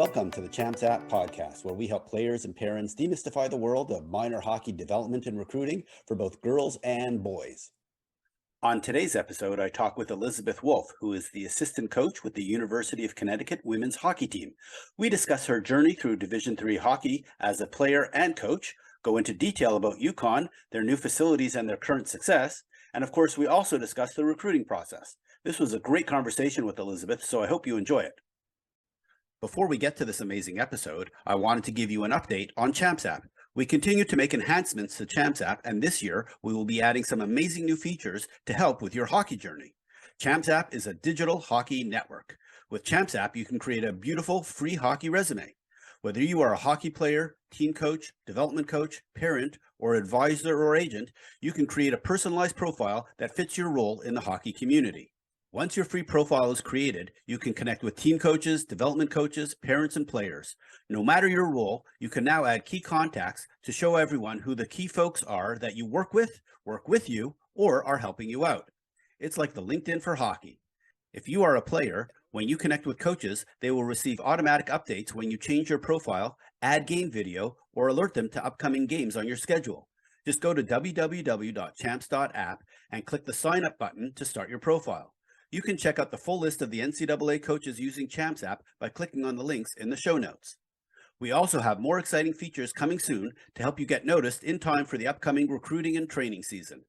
Welcome to the Champs App podcast, where we help players and parents demystify the world of minor hockey development and recruiting for both girls and boys. On today's episode, I talk with Elizabeth Wulf, who is the assistant coach with the University of Connecticut women's hockey team. We discuss her journey through Division III hockey as a player and coach, go into detail about UConn, their new facilities and their current success, and of course, we also discuss the recruiting process. This was a great conversation with Elizabeth, so I hope you enjoy it. Before we get to this amazing episode, I wanted to give you an update on Champs App. We continue to make enhancements to Champs App, and this year we will be adding some amazing new features to help with your hockey journey. Champs App is a digital hockey network. With Champs App, you can create a beautiful free hockey resume. Whether you are a hockey player, team coach, development coach, parent, or advisor or agent, you can create a personalized profile that fits your role in the hockey community. Once your free profile is created, you can connect with team coaches, development coaches, parents, and players. No matter your role, you can now add key contacts to show everyone who the key folks are that you work with you, or are helping you out. It's like the LinkedIn for hockey. If you are a player, when you connect with coaches, they will receive automatic updates when you change your profile, add game video, or alert them to upcoming games on your schedule. Just go to www.champs.app and click the sign up button to start your profile. You can check out the full list of the NCAA coaches using Champs App by clicking on the links in the show notes. We also have more exciting features coming soon to help you get noticed in time for the upcoming recruiting and training season.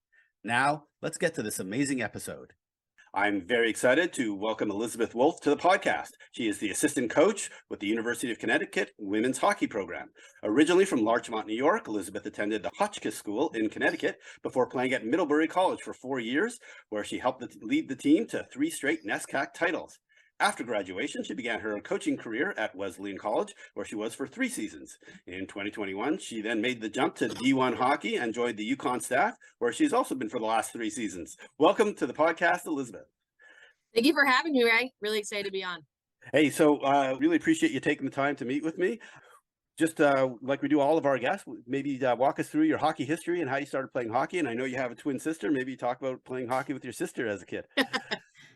Now, let's get to this amazing episode. I'm very excited to welcome Elizabeth Wulf to the podcast. She is the assistant coach with the University of Connecticut women's hockey program. Originally from Larchmont, New York, Elizabeth attended the Huskies school in Connecticut before playing at Middlebury College for 4 years, where she helped lead the team to 3 straight NESCAC titles. After graduation, she began her coaching career at Wesleyan College, where she was for 3 seasons. In 2021, she then made the jump to D1 hockey and joined the UConn staff, where she's also been for the last 3 seasons. Welcome to the podcast, Elizabeth. Thank you for having me, Ray. Really excited to be on. Hey, so really appreciate you taking the time to meet with me. Just like we do all of our guests, maybe walk us through your hockey history and how you started playing hockey. And I know you have a twin sister. Maybe talk about playing hockey with your sister as a kid.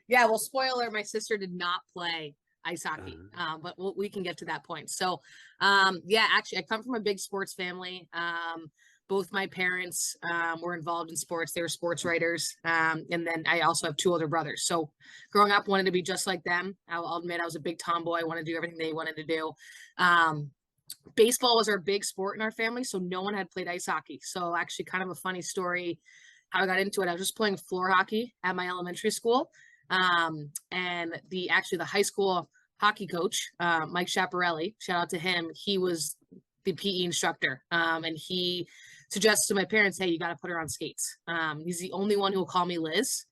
Yeah, well, spoiler, my sister did not play ice hockey, but we can get to that point. So, yeah, actually, I come from a big sports family. Both my parents were involved in sports. They were sports writers. And then I also have 2 older brothers. So growing up, wanted to be just like them. I'll admit I was a big tomboy. I wanted to do everything they wanted to do. Baseball was our big sport in our family, so no one had played ice hockey. So actually kind of a funny story how I got into it. I was just playing floor hockey at my elementary school. And the high school hockey coach, Mike Chaparelli, shout out to him. He was the PE instructor. And he suggested to my parents, hey, you got to put her on skates. He's the only one who will call me Liz.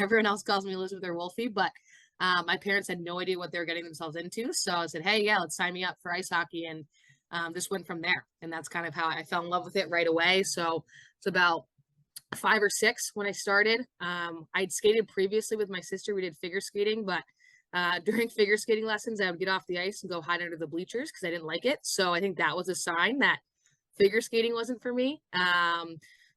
Everyone else calls me Elizabeth or Wolfie, but my parents had no idea what they were getting themselves into. So I said, hey, yeah, let's sign me up for ice hockey. And this went from there. And that's kind of how I fell in love with it right away. So it's about 5 or 6 when I started. I'd skated previously with my sister. We did figure skating, but during figure skating lessons, I would get off the ice and go hide under the bleachers because I didn't like it. So I think that was a sign that figure skating wasn't for me.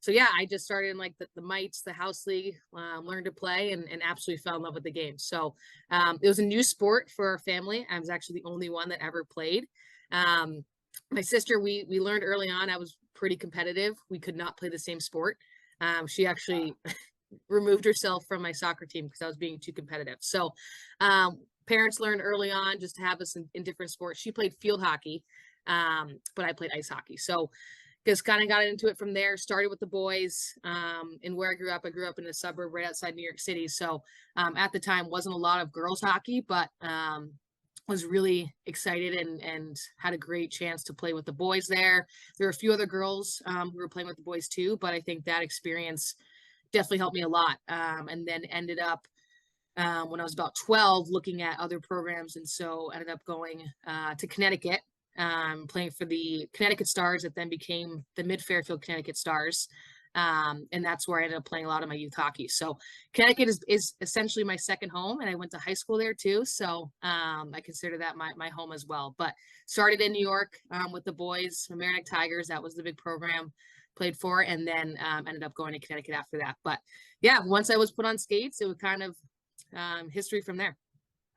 So yeah, I just started in like the mites, the house league, learned to play and absolutely fell in love with the game. So it was a new sport for our family. I was actually the only one that ever played. My sister, we learned early on, I was pretty competitive. We could not play the same sport. She actually removed herself from my soccer team because I was being too competitive. So parents learned early on just to have us in different sports. She played field hockey, but I played ice hockey. So just kind of got into it from there, started with the boys. And where I grew up in a suburb right outside New York City. So at the time wasn't a lot of girls hockey, but was really excited and had a great chance to play with the boys there. There were a few other girls who were playing with the boys too, but I think that experience definitely helped me a lot. And then ended up when I was about 12 looking at other programs. And so ended up going to Connecticut, playing for the Connecticut Stars that then became the Mid-Fairfield Connecticut Stars. And that's where I ended up playing a lot of my youth hockey. So Connecticut is essentially my second home, and I went to high school there too. So I consider that my home as well. But started in New York with the boys, Mamaroneck Tigers. That was the big program played for, and then ended up going to Connecticut after that. But yeah, once I was put on skates, it was kind of history from there.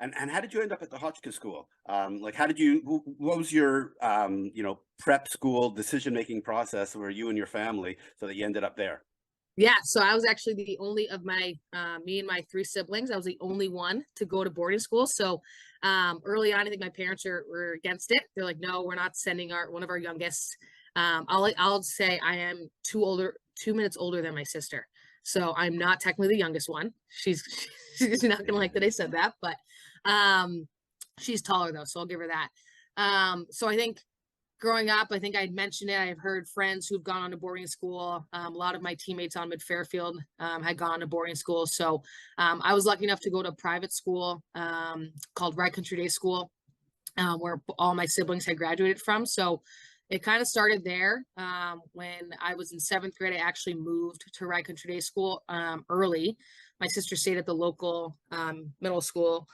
And how did you end up at the Hotchkiss School? Like, what was your, prep school decision-making process where you and your family so that you ended up there? Yeah, so I was actually the only of my me and my three siblings. I was the only one to go to boarding school. So early on, I think my parents were against it. They're like, no, we're not sending one of our youngest. I'll say I am 2 minutes older than my sister. So I'm not technically the youngest one. She's she's not gonna like that I said that, but she's taller though, so I'll give her that. So I think growing up, I think I'd mentioned it. I've heard friends who've gone on to boarding school. A lot of my teammates on Mid-Fairfield had gone to boarding school. So I was lucky enough to go to a private school called Rye Country Day School, where all my siblings had graduated from. So it kind of started there. When I was in 7th grade, I actually moved to Rye Country Day School early. My sister stayed at the local middle school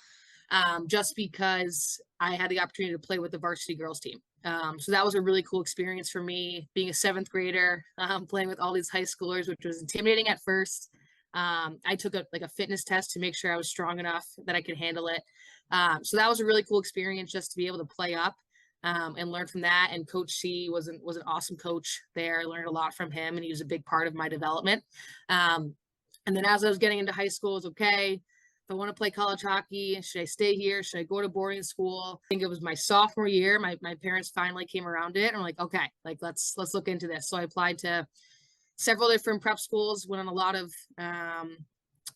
just because I had the opportunity to play with the varsity girls team. So that was a really cool experience for me, being a 7th grader, playing with all these high schoolers, which was intimidating at first. I took a fitness test to make sure I was strong enough that I could handle it. So that was a really cool experience just to be able to play up and learn from that. And Coach C was an awesome coach there. I learned a lot from him, and he was a big part of my development. And then as I was getting into high school, it was okay. If I want to play college hockey, should I stay here? Should I go to boarding school? I think it was my sophomore year. My parents finally came around it and were like, okay, like let's look into this. So I applied to several different prep schools, went on a lot of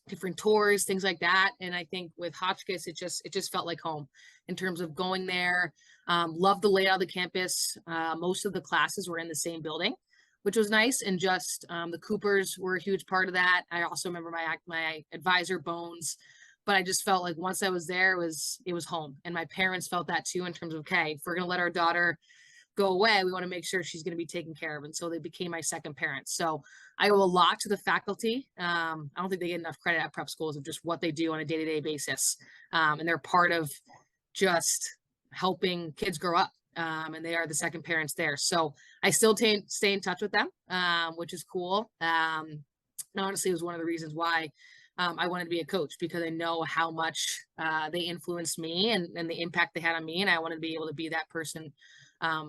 different tours, things like that. And I think with Hotchkiss, it just felt like home in terms of going there. Loved the layout of the campus. Most of the classes were in the same building, which was nice. And just the Coopers were a huge part of that. I also remember my advisor, Bones. But I just felt like once I was there, it was home. And my parents felt that too, in terms of, okay, if we're going to let our daughter go away, we want to make sure she's going to be taken care of. And so they became my second parents. So I owe a lot to the faculty. I don't think they get enough credit at prep schools of just what they do on a day-to-day basis. And they're part of just helping kids grow up. And they are the second parents there. So I still stay in touch with them, which is cool. And honestly, it was one of the reasons why I wanted to be a coach, because I know how much they influenced me and the impact they had on me. And I wanted to be able to be that person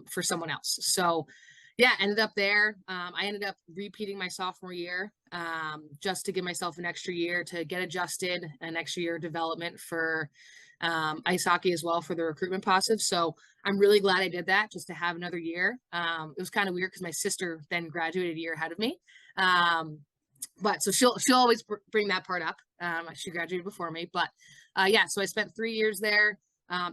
for someone else. So yeah, ended up there. I ended up repeating my sophomore year just to give myself an extra year to get adjusted, an extra year of development for ice hockey as well for the recruitment process. So I'm really glad I did that, just to have another year. It was kind of weird because my sister then graduated a year ahead of me. But so she'll always bring that part up. She graduated before me, but yeah, so I spent 3 years there.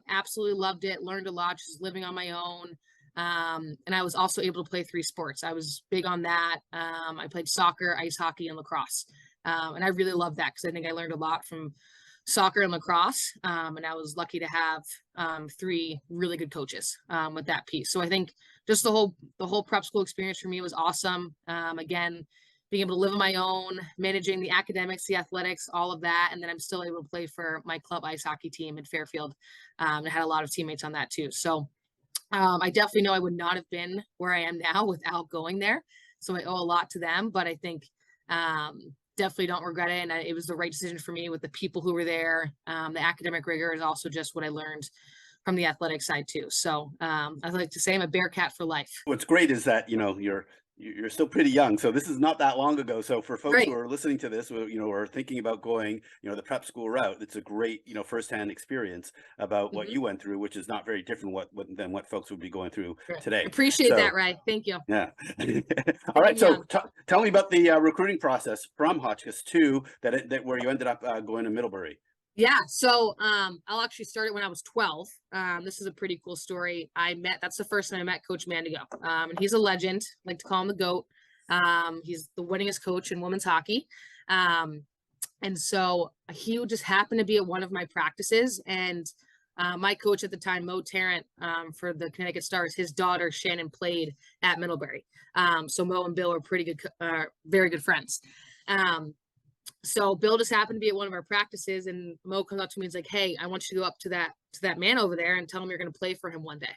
Absolutely loved it. Learned a lot, just living on my own. And I was also able to play 3 sports. I was big on that. I played soccer, ice hockey, and lacrosse. And I really loved that because I think I learned a lot from soccer and lacrosse. And I was lucky to have 3 really good coaches with that piece. So I think just the whole prep school experience for me was awesome. Again, being able to live on my own, managing the academics, the athletics, all of that. And then I'm still able to play for my club ice hockey team in Fairfield. I had a lot of teammates on that too. So I definitely know I would not have been where I am now without going there. So I owe a lot to them, but I think definitely don't regret it. And it was the right decision for me with the people who were there. The academic rigor is also just what I learned from the athletic side too. So I like to say I'm a Bearcat for life. What's great is that, you're still pretty young. So this is not that long ago. So for folks Right. who are listening to this, are thinking about going, the prep school route, it's a great, firsthand experience about what you went through, which is not very different than what folks would be going through today. Appreciate that, Ray. Thank you. Yeah. All right. So tell me about the recruiting process from Hotchkiss to that where you ended up going to Middlebury. Yeah, so I'll actually start it when I was 12. This is a pretty cool story. That's the first time I met Coach Mandigo. And he's a legend. I like to call him the GOAT. He's the winningest coach in women's hockey. And so he just happened to be at one of my practices. And my coach at the time, Mo Tarrant, for the Connecticut Stars, his daughter Shannon played at Middlebury. So Mo and Bill are pretty good, very good friends. So Bill just happened to be at one of our practices, and Mo comes up to me and is like, "Hey, I want you to go up to that man over there and tell him you're going to play for him one day."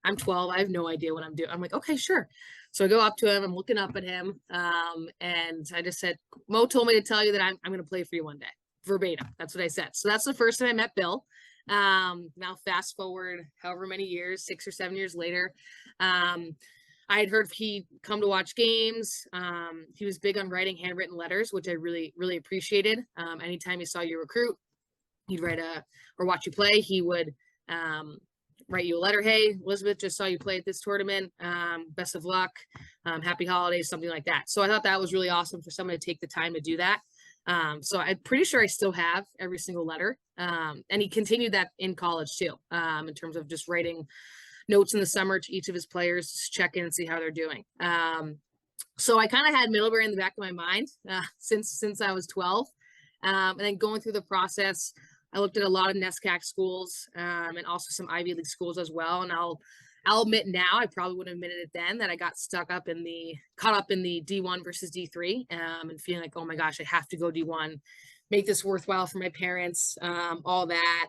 I'm 12. I have no idea what I'm doing. I'm like, "Okay, sure." So I go up to him. I'm looking up at him. And I just said, "Mo told me to tell you that I'm going to play for you one day." verbatim. That's what I said. So that's the first time I met Bill. Now fast forward however many years, 6 or 7 years later, I had heard he'd come to watch games. He was big on writing handwritten letters, which I really, really appreciated. Anytime he saw you recruit, he'd write or watch you play, he would write you a letter. Hey, Elizabeth, just saw you play at this tournament. Best of luck. Happy holidays, something like that. So I thought that was really awesome for someone to take the time to do that. So I'm pretty sure I still have every single letter. And he continued that in college too, in terms of just writing notes in the summer to each of his players, just check in and see how they're doing. So I kind of had Middlebury in the back of my mind since I was 12. And then going through the process, I looked at a lot of NESCAC schools and also some Ivy League schools as well. And I'll admit now, I probably wouldn't have admitted it then, that I got caught up in the D1 versus D3 and feeling like, oh my gosh, I have to go D1, make this worthwhile for my parents, all that.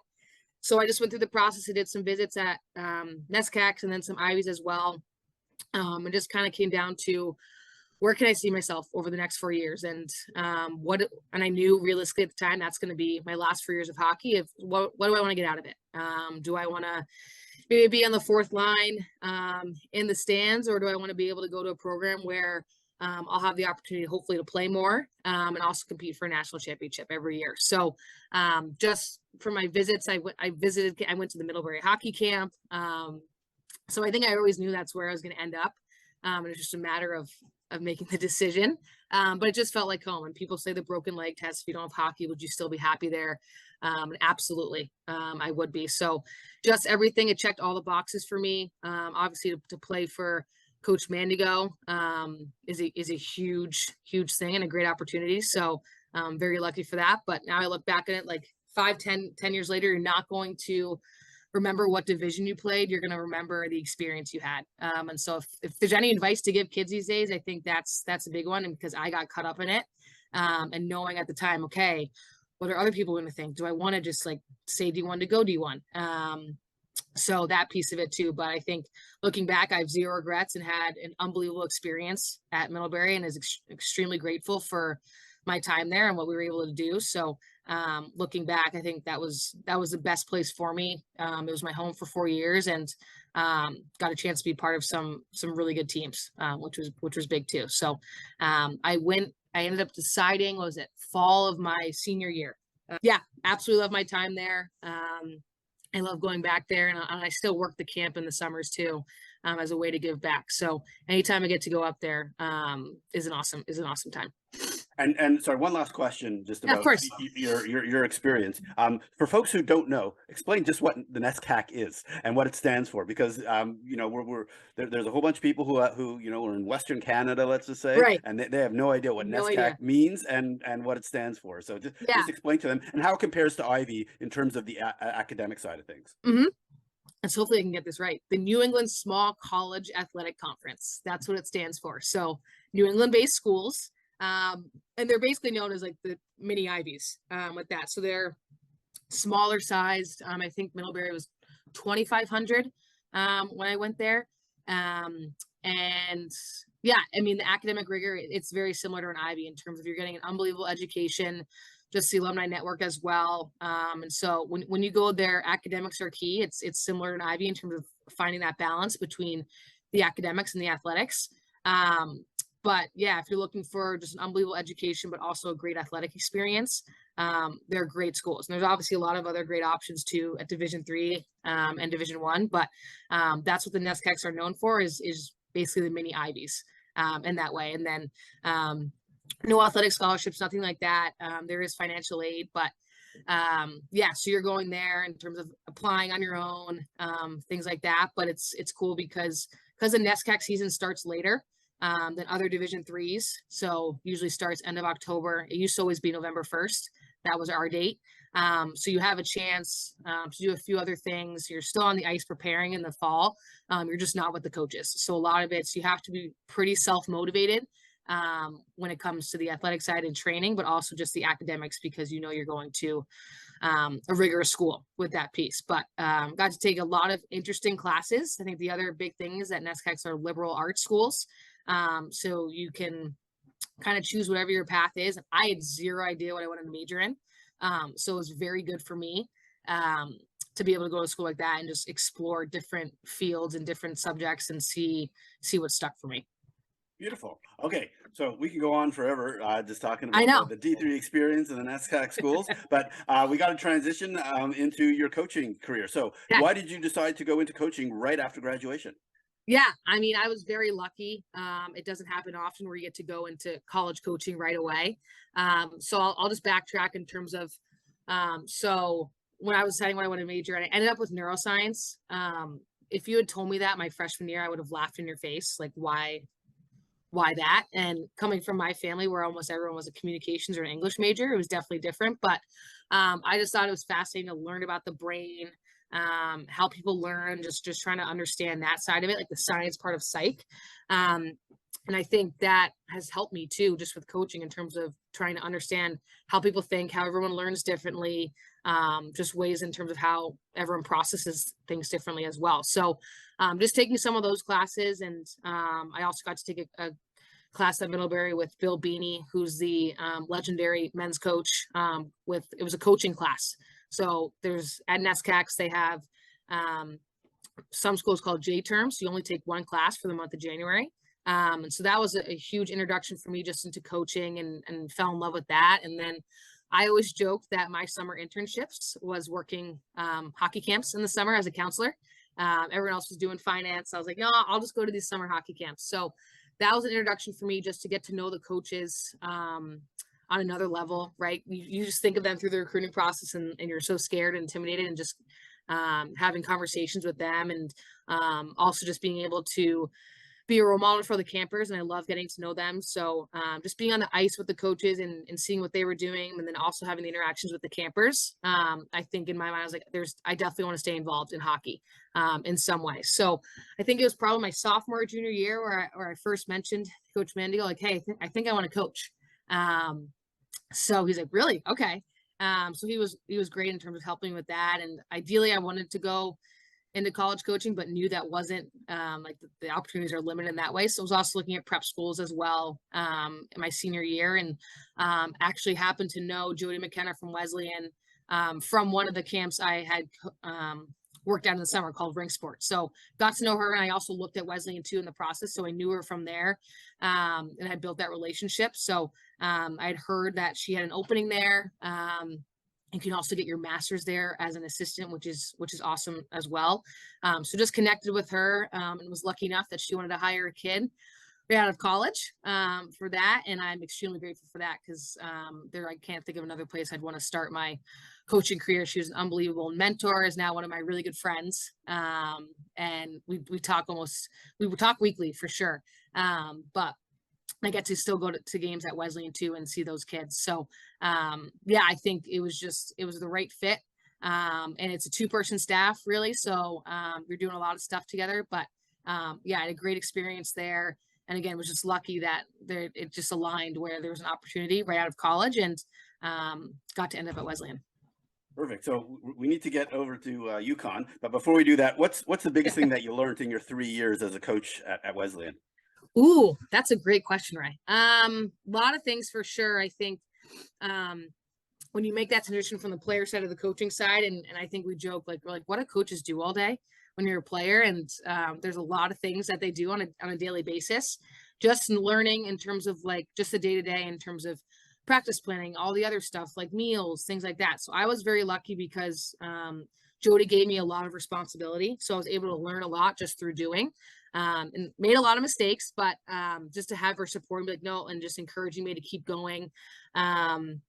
So I just went through the process. I did some visits at NESCACs and then some Ivies as well. And just kind of came down to, where can I see myself over the next 4 years? And and I knew realistically at the time, that's going to be my last 4 years of hockey. What do I want to get out of it? Do I want to maybe be on the fourth line in the stands, or do I want to be able to go to a program where I'll have the opportunity, hopefully, to play more and also compete for a national championship every year? So just for my visits, I went to the Middlebury hockey camp. So I think I always knew that's where I was going to end up. And it's just a matter of making the decision. But it just felt like home. And people say the broken leg test, if you don't have hockey, would you still be happy there? Absolutely, I would be. So just everything, it checked all the boxes for me. Obviously to play for Coach Mandigo is a huge, huge thing and a great opportunity. So I'm very lucky for that. But now I look back at it like 10 years later, you're not going to remember what division you played. You're going to remember the experience you had. And so if there's any advice to give kids these days, I think that's a big one. And because I got caught up in it and knowing at the time, okay, what are other people going to think? Do I want to just like say D1 to go D1? So that piece of it too. But I think looking back, I have zero regrets and had an unbelievable experience at Middlebury and is extremely grateful for my time there and what we were able to do. So looking back, I think that was the best place for me. It was my home for 4 years and got a chance to be part of some really good teams, which was big too. So I ended up deciding, what was it, fall of my senior year. Yeah, absolutely love my time there. I love going back there, and I still work the camp in the summers too, as a way to give back. So anytime I get to go up there, is an awesome time. And sorry, one last question, just Yeah, of about course. your experience. For folks who don't know, explain just what the NESCAC is and what it stands for, because there's a whole bunch of people who are in Western Canada, let's just say, Right. and they have no idea what No NESCAC idea. means and what it stands for. So just explain to them and how it compares to Ivy in terms of the academic side of things. Mm-hmm. And so hopefully I can get this right. The New England Small College Athletic Conference. That's what it stands for. So New England-based schools. And they're basically known as like the mini Ivies with that. So they're smaller sized. I think Middlebury was 2,500 when I went there. And yeah, I mean, the academic rigor, it's very similar to an Ivy in terms of you're getting an unbelievable education, just the alumni network as well. And so when you go there, academics are key. It's similar to an Ivy in terms of finding that balance between the academics and the athletics. But yeah, if you're looking for just an unbelievable education, but also a great athletic experience, they're great schools. And there's obviously a lot of other great options too at Division III and Division I. But that's what the NESCACs are known for is basically the mini Ivies in that way. And then no athletic scholarships, nothing like that. There is financial aid, but yeah, so you're going there in terms of applying on your own, things like that. But it's cool because the NESCAC season starts later than other Division IIIs. So usually starts end of October. It used to always be November 1st. That was our date. So you have a chance to do a few other things. You're still on the ice preparing in the fall. You're just not with the coaches. So a lot of it's, you have to be pretty self-motivated when it comes to the athletic side and training, but also just the academics, because you're going to a rigorous school with that piece. But got to take a lot of interesting classes. I think the other big thing is that NESCACs are liberal arts schools. So you can kind of choose whatever your path is. I had zero idea what I wanted to major in. So it was very good for me to be able to go to school like that and just explore different fields and different subjects and see what stuck for me. Beautiful. Okay, so we can go on forever just talking I about know. the D3 experience and the NESCAC schools, but we got to transition into your coaching career. So Yeah. why did you decide to go into coaching right after graduation? Yeah, I mean, I was very lucky. It doesn't happen often where you get to go into college coaching right away. So I'll just backtrack in terms of, so when I was deciding what I wanted to major, and I ended up with neuroscience. If you had told me that my freshman year, I would have laughed in your face, like, why that? And coming from my family where almost everyone was a communications or an English major, it was definitely different. But I just thought it was fascinating to learn about the brain, how people learn, just trying to understand that side of it, like the science part of psych. Um, and I think that has helped me too, just with coaching in terms of trying to understand how people think, how everyone learns differently, just ways in terms of how everyone processes things differently as well. So just taking some of those classes. And I also got to take a class at Middlebury with Bill Beanie, who's the legendary men's coach. It was a coaching class. So there's at NESCACs, they have some schools called J terms. So you only take one class for the month of January. And so that was a huge introduction for me just into coaching and fell in love with that. And then I always joked that my summer internships was working hockey camps in the summer as a counselor. Everyone else was doing finance. I was like, no, I'll just go to these summer hockey camps. So that was an introduction for me just to get to know the coaches on another level, right? You just think of them through the recruiting process and you're so scared and intimidated, and just having conversations with them, and also just being able to be a role model for the campers. And I love getting to know them. So just being on the ice with the coaches and seeing what they were doing, and then also having the interactions with the campers. I think in my mind, I was like, I definitely want to stay involved in hockey in some way. So I think it was probably my sophomore, junior year where I first mentioned Coach Mandigo, like, hey, I think I want to coach. So he's like, really? Okay. So he was great in terms of helping with that. And ideally I wanted to go into college coaching, but knew that wasn't like the opportunities are limited in that way. So I was also looking at prep schools as well in my senior year, and actually happened to know Jody McKenna from Wesleyan from one of the camps I had worked out in the summer called Rink Sports. So got to know her, and I also looked at Wesleyan too in the process. So I knew her from there and had built that relationship. So I had heard that she had an opening there. You can also get your master's there as an assistant, which is awesome as well. So just connected with her and was lucky enough that she wanted to hire a kid right out of college for that. And I'm extremely grateful for that, because I can't think of another place I'd want to start my coaching career. She was an unbelievable mentor, is now one of my really good friends. And we talk weekly for sure. But I get to still go to games at Wesleyan too and see those kids. So yeah, I think it was the right fit. And it's a 2-person staff really. So you're doing a lot of stuff together, but yeah, I had a great experience there. And again, was just lucky that it just aligned where there was an opportunity right out of college, and got to end up at Wesleyan. Perfect. So we need to get over to UConn, but before we do that, what's the biggest thing that you learned in your 3 years as a coach at Wesleyan? Ooh, that's a great question, Ray. A lot of things for sure. I think when you make that transition from the player side to the coaching side, and I think we joke like, we're like, what do coaches do all day when you're a player? And there's a lot of things that they do on a daily basis, just in learning in terms of like just the day-to-day in terms of practice planning, all the other stuff like meals, things like that. So I was very lucky because Jody gave me a lot of responsibility. So I was able to learn a lot just through doing. And made a lot of mistakes, but just to have her support me, like, no, and just encouraging me to keep going. And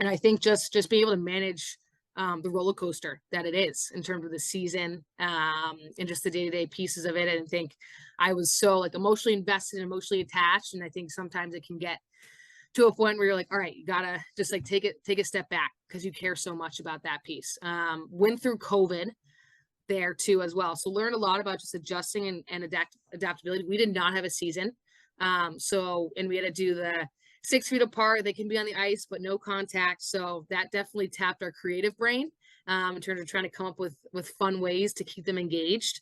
I think just being able to manage the roller coaster that it is in terms of the season and just the day-to-day pieces of it. And I think I was so like emotionally invested and emotionally attached. And I think sometimes it can get to a point where you're like, all right, you gotta just like take a step back because you care so much about that piece. Went through COVID there too as well. So learned a lot about just adjusting and adaptability. We did not have a season. And we had to do the 6 feet apart. They can be on the ice, but no contact. So that definitely tapped our creative brain in terms of trying to come up with fun ways to keep them engaged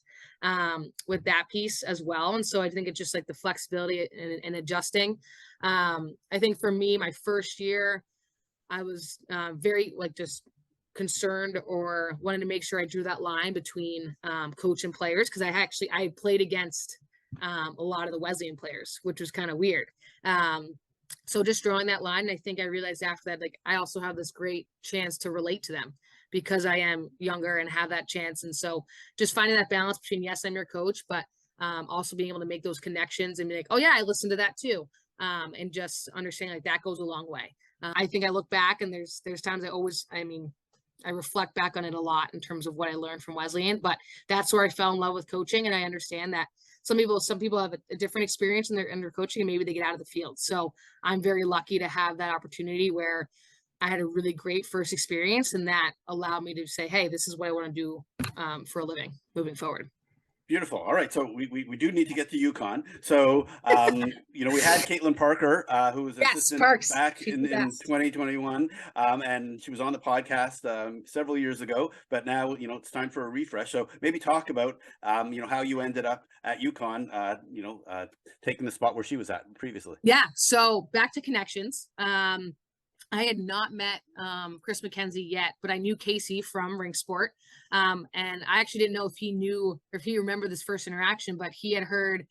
with that piece as well. And so I think it's just like the flexibility and adjusting. I think for me, my first year, I was very like just concerned or wanted to make sure I drew that line between coach and players, because I played against a lot of the Wesleyan players, which was kind of weird. So just drawing that line, I think I realized after that, like I also have this great chance to relate to them because I am younger and have that chance. And so just finding that balance between, yes, I'm your coach, but also being able to make those connections and be like, oh yeah, I listened to that too. And just understanding like that goes a long way. I think I look back and there's times I reflect back on it a lot in terms of what I learned from Wesleyan, but that's where I fell in love with coaching. And I understand that some people have a different experience in their coaching, and maybe they get out of the field. So I'm very lucky to have that opportunity where I had a really great first experience, and that allowed me to say, hey, this is what I want to do for a living moving forward. Beautiful. All right. So we do need to get to UConn. So, we had Caitlin Parker, who was assistant Parks. back in 2021. And she was on the podcast several years ago, but now, it's time for a refresh. So maybe talk about, how you ended up at UConn, taking the spot where she was at previously. Yeah. So back to connections. I had not met Chris McKenzie yet, but I knew Casey from Ring Sport. And I actually didn't know if he remembered this first interaction, but he had heard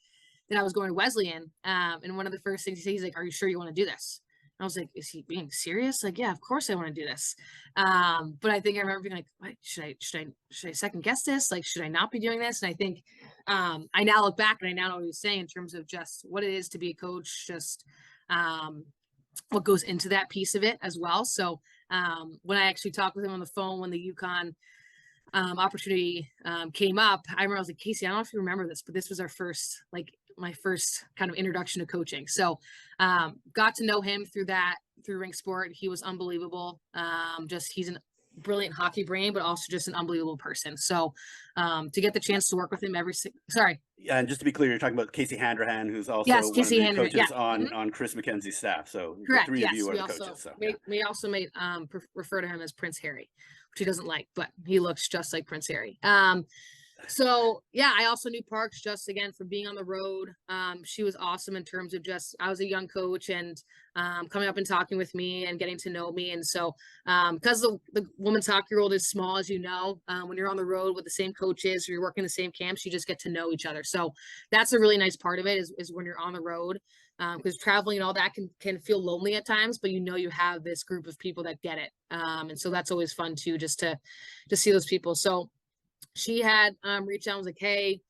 that I was going to Wesleyan. And one of the first things he said, he's like, "Are you sure you want to do this?" And I was like, "Is he being serious?" Like, yeah, of course I want to do this. But I think I remember being like, "What, should I second guess this? Like, should I not be doing this?" And I think I now look back and I now know what he was saying in terms of just what it is to be a coach, just what goes into that piece of it as well. So when I actually talked with him on the phone when the UConn opportunity came up, I remember I was like, "Casey, I don't know if you remember this, but this was my first kind of introduction to coaching." So got to know him through Ring Sport. He was unbelievable. He's a brilliant hockey brain, but also just an unbelievable person. So to get the chance to work with him Yeah, and just to be clear, you're talking about Casey Handrahan, who's also Yes, one of Casey the Handrahan, coaches yeah. on Chris McKenzie's staff. So the Correct. three of Yes. you are the coaches. So We also refer to him as Prince Harry, which he doesn't like, but he looks just like Prince Harry. So yeah, I also knew Parks just again from being on the road. She was awesome in terms of just I was a young coach and coming up and talking with me and getting to know me. And so because the women's hockey world is small, as you know, when you're on the road with the same coaches or you're working the same camps, you just get to know each other. So that's a really nice part of it is when you're on the road. Because traveling and all that can feel lonely at times, but you have this group of people that get it. And so that's always fun too, just to see those people. So she had reached out and was like, "Hey,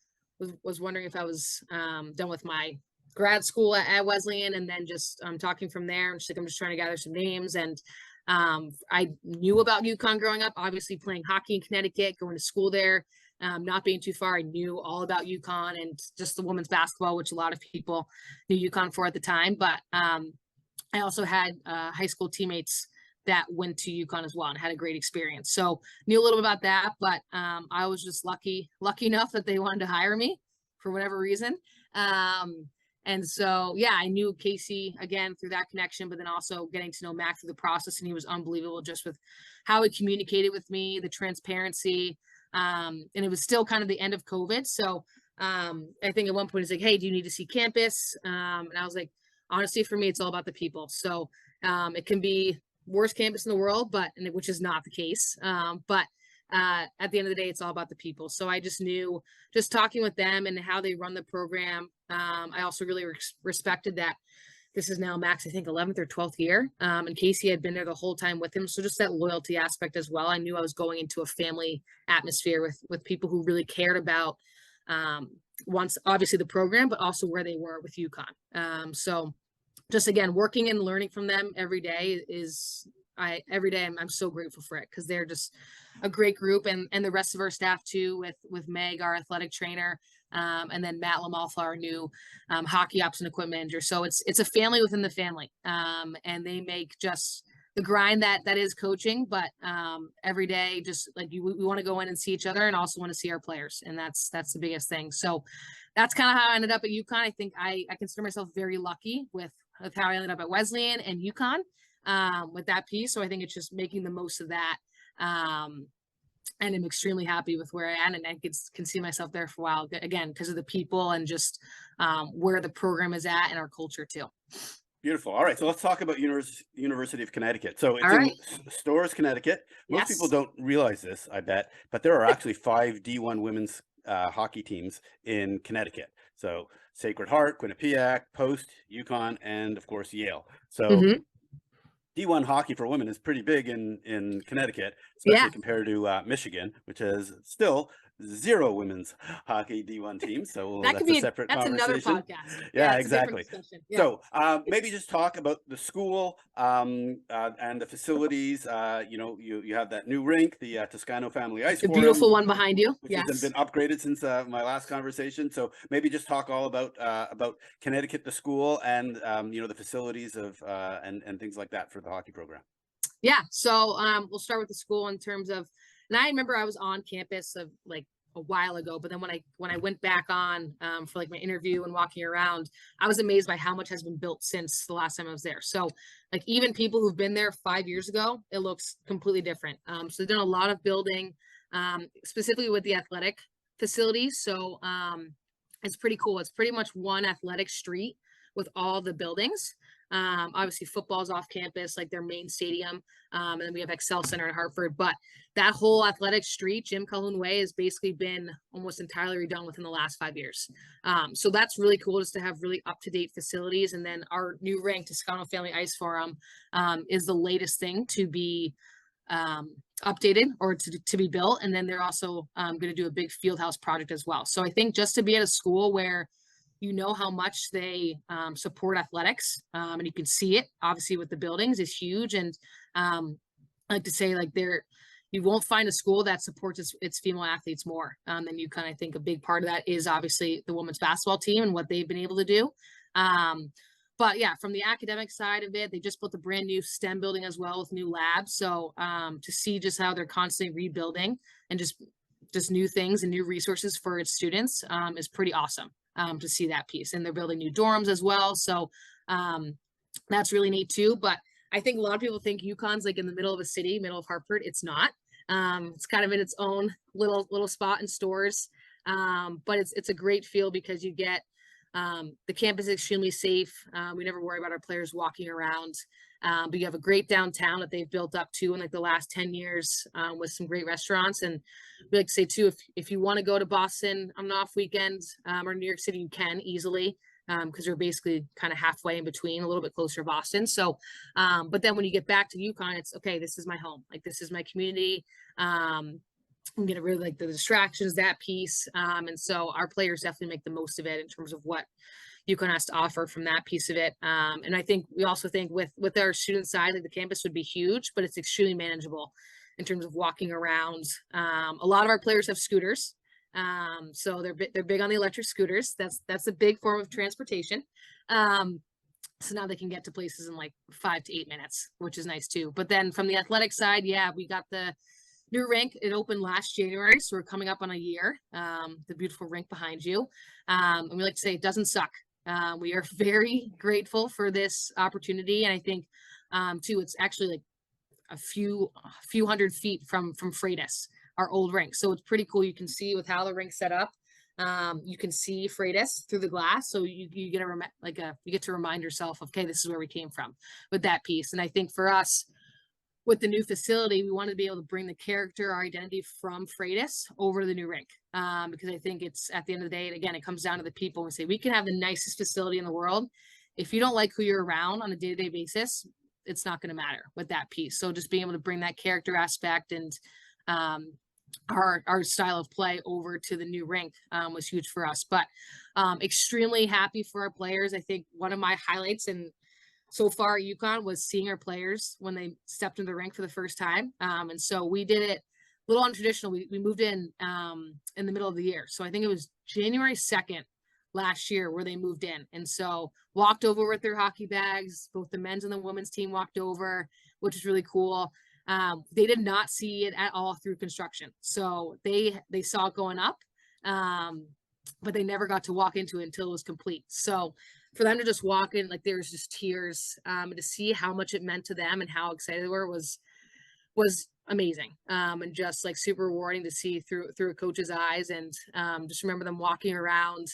was wondering if I was done with my grad school at Wesleyan," and then just talking from there. And she's like, "I'm just trying to gather some names." And I knew about UConn growing up, obviously playing hockey in Connecticut, going to school there, not being too far. I knew all about UConn and just the women's basketball, which a lot of people knew UConn for at the time. But I also had high school teammates that went to UConn as well and had a great experience. So knew a little bit about that, but I was just lucky enough that they wanted to hire me for whatever reason. And so, yeah, I knew Casey again through that connection, but then also getting to know Mac through the process. And he was unbelievable just with how he communicated with me, the transparency. And it was still kind of the end of COVID. So I think at one point he's like, "Hey, do you need to see campus?" And I was like, honestly, for me, it's all about the people. So it can be worst campus in the world, which is not the case. But at the end of the day, it's all about the people. So I just knew, just talking with them and how they run the program. I also really respected that this is now Max, I think 11th or 12th year. And Casey had been there the whole time with him. So just that loyalty aspect as well. I knew I was going into a family atmosphere with people who really cared about once obviously the program, but also where they were with UConn. So just again, working and learning from them every day I'm so grateful for it because they're just a great group, and the rest of our staff too, with Meg, our athletic trainer, and then Matt Lamalfa, our new hockey ops and equipment manager. So it's a family within the family, and they make just the grind that is coaching, but every day just like we want to go in and see each other and also want to see our players, and that's the biggest thing. So that's kind of how I ended up at UConn. I think I consider myself very lucky with how I ended up at Wesleyan and UConn with that piece. So I think it's just making the most of that. And I'm extremely happy with where I am, and I can see myself there for a while, again, because of the people and just where the program is at and our culture too. Beautiful. All right, so let's talk about University of Connecticut. So All it's in right. Storrs, Connecticut. Most people Yes. don't realize this, I bet, but there are actually 5 D1 women's hockey teams in Connecticut. So Sacred Heart, Quinnipiac, Post, UConn, and of course Yale. So Hmm. D1 hockey for women is pretty big in Connecticut, Yeah, especially compared to Michigan, which has still 0 women's hockey D1 teams. So that could that's a be, separate that's another conversation. podcast. Yeah, Yeah, it's a different exactly. discussion. Yeah. So maybe just talk about the school and the facilities. You have that new rink, the Toscano Family Ice The beautiful Forum, one behind you. which has Yes. been upgraded since my last conversation. So maybe just talk all about Connecticut, the school, and the facilities of and things like that for the hockey program. Yeah. So we'll start with the school in terms of, and I remember I was on campus of like a while ago, but then when I went back on for like my interview and walking around, I was amazed by how much has been built since the last time I was there. So like even people who've been there 5 years ago, it looks completely different. So they've done a lot of building, specifically with the athletic facilities. So it's pretty cool. It's pretty much one athletic street with all the buildings. Obviously football's off campus, like their main stadium. And then we have Excel Center in Hartford, but that whole athletic street, Jim Calhoun Way, has basically been almost entirely redone within the last 5 years. So that's really cool just to have really up-to-date facilities. And then our new rink, Toscano Family Ice Forum, is the latest thing to be updated or to be built. And then they're also going to do a big field house project as well. So I think just to be at a school where you know how much they support athletics, and you can see it obviously with the buildings is huge. And I like to say like you won't find a school that supports its female athletes more than UConn. I think a big part of that is obviously the women's basketball team and what they've been able to do. But yeah, from the academic side of it, they just built a brand new STEM building as well with new labs. So to see just how they're constantly rebuilding and just new things and new resources for its students is pretty awesome. To see that piece, and they're building new dorms as well. So that's really neat too. But I think a lot of people think UConn's like in the middle of a city, middle of Hartford. It's not. It's kind of in its own little spot in Storrs. But it's a great feel because you get the campus is extremely safe. We never worry about our players walking around. But you have a great downtown that they've built up to in like the last 10 years with some great restaurants. And we like to say too, if you want to go to Boston on an off weekend or New York City, you can easily because you're basically kind of halfway in between, a little bit closer to Boston. So, but then when you get back to UConn, it's okay, this is my home. Like this is my community. I'm going to really like the distractions, that piece. And so our players definitely make the most of it in terms of what UConn has to offer from that piece of it. And I think we also think with our student side, like the campus would be huge, but it's extremely manageable in terms of walking around. A lot of our players have scooters. So they're big on the electric scooters. That's a big form of transportation. So now they can get to places in like 5 to 8 minutes, which is nice too. But then from the athletic side, yeah, we got the new rink. It opened last January, so we're coming up on a year. The beautiful rink behind you. And we like to say it doesn't suck. We are very grateful for this opportunity. And I think too, it's actually like a few hundred feet from Freitas, our old rink. So it's pretty cool. You can see with how the rink's set up. You can see Freitas through the glass. So you get you get to remind yourself of, okay, this is where we came from with that piece. And I think for us, with the new facility, we wanted to be able to bring the character, our identity from Freitas over to the new rink. Because I think it's at the end of the day, and again, it comes down to the people. We say we can have the nicest facility in the world. If you don't like who you're around on a day-to-day basis, it's not going to matter with that piece. So just being able to bring that character aspect and our style of play over to the new rink was huge for us. But extremely happy for our players. I think one of my highlights and so far at UConn was seeing our players when they stepped into the rink for the first time. And so we did it a little untraditional. We moved in the middle of the year. So I think it was January 2nd last year where they moved in. And so walked over with their hockey bags, both the men's and the women's team walked over, which is really cool. They did not see it at all through construction. So they saw it going up, but they never got to walk into it until it was complete. So for them to just walk in, like there was just tears, and to see how much it meant to them and how excited they were was amazing. And just like super rewarding to see through a coach's eyes, and just remember them walking around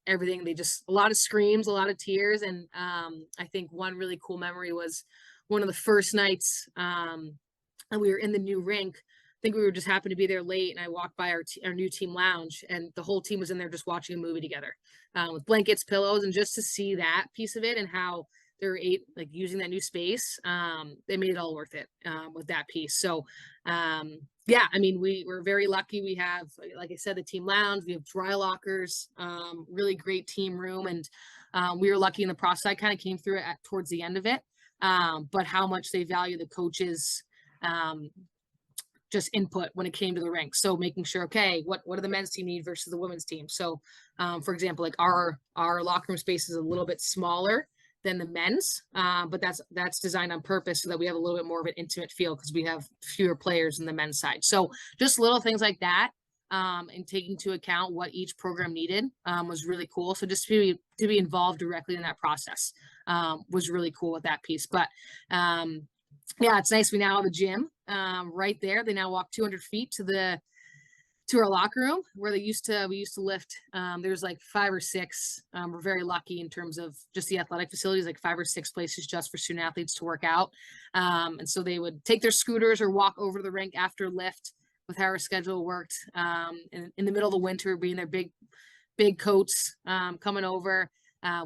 everything. They just, a lot of screams, a lot of tears. And I think one really cool memory was one of the first nights, and we were in the new rink. I think we were just happened to be there late, and I walked by our new team lounge, and the whole team was in there just watching a movie together, with blankets, pillows, and just to see that piece of it and how they're like using that new space, they made it all worth it, with that piece. So yeah, I mean, we're very lucky. We have, like I said, the team lounge, we have dry lockers, really great team room, and we were lucky in the process. I kind of came through it towards the end of it, but how much they value the coaches, just input when it came to the rink. So making sure, okay, what do the men's team need versus the women's team? So for example, like our locker room space is a little bit smaller than the men's, but that's designed on purpose so that we have a little bit more of an intimate feel because we have fewer players in the men's side. So just little things like that, and taking into account what each program needed, was really cool. So just to be involved directly in that process, was really cool with that piece. But yeah, it's nice. We now have a gym right there. They now walk 200 feet to our locker room where we used to lift. There's like 5 or 6. We're very lucky in terms of just the athletic facilities, like 5 or 6 places just for student athletes to work out. And so they would take their scooters or walk over to the rink after lift with how our schedule worked. In the middle of the winter, being their big coats, coming over.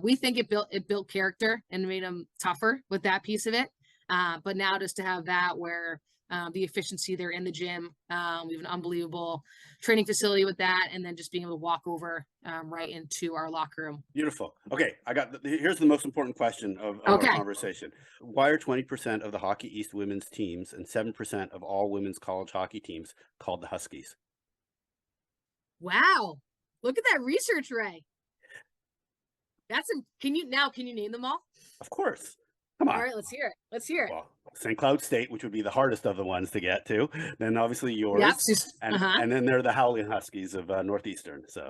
We think it built character and made them tougher with that piece of it. But now just to have that where the efficiency there in the gym, we have an unbelievable training facility with that, and then just being able to walk over right into our locker room. Beautiful. Okay, here's the most important question of our conversation. Why are 20% of the Hockey East women's teams and 7% of all women's college hockey teams called the Huskies? Wow, look at that research, Ray. Can you name them all? Of course. Come on. All right, let's hear it. Well, St. Cloud State, which would be the hardest of the ones to get to. Then obviously yours. Yep. And then they're the Howling Huskies of Northeastern. So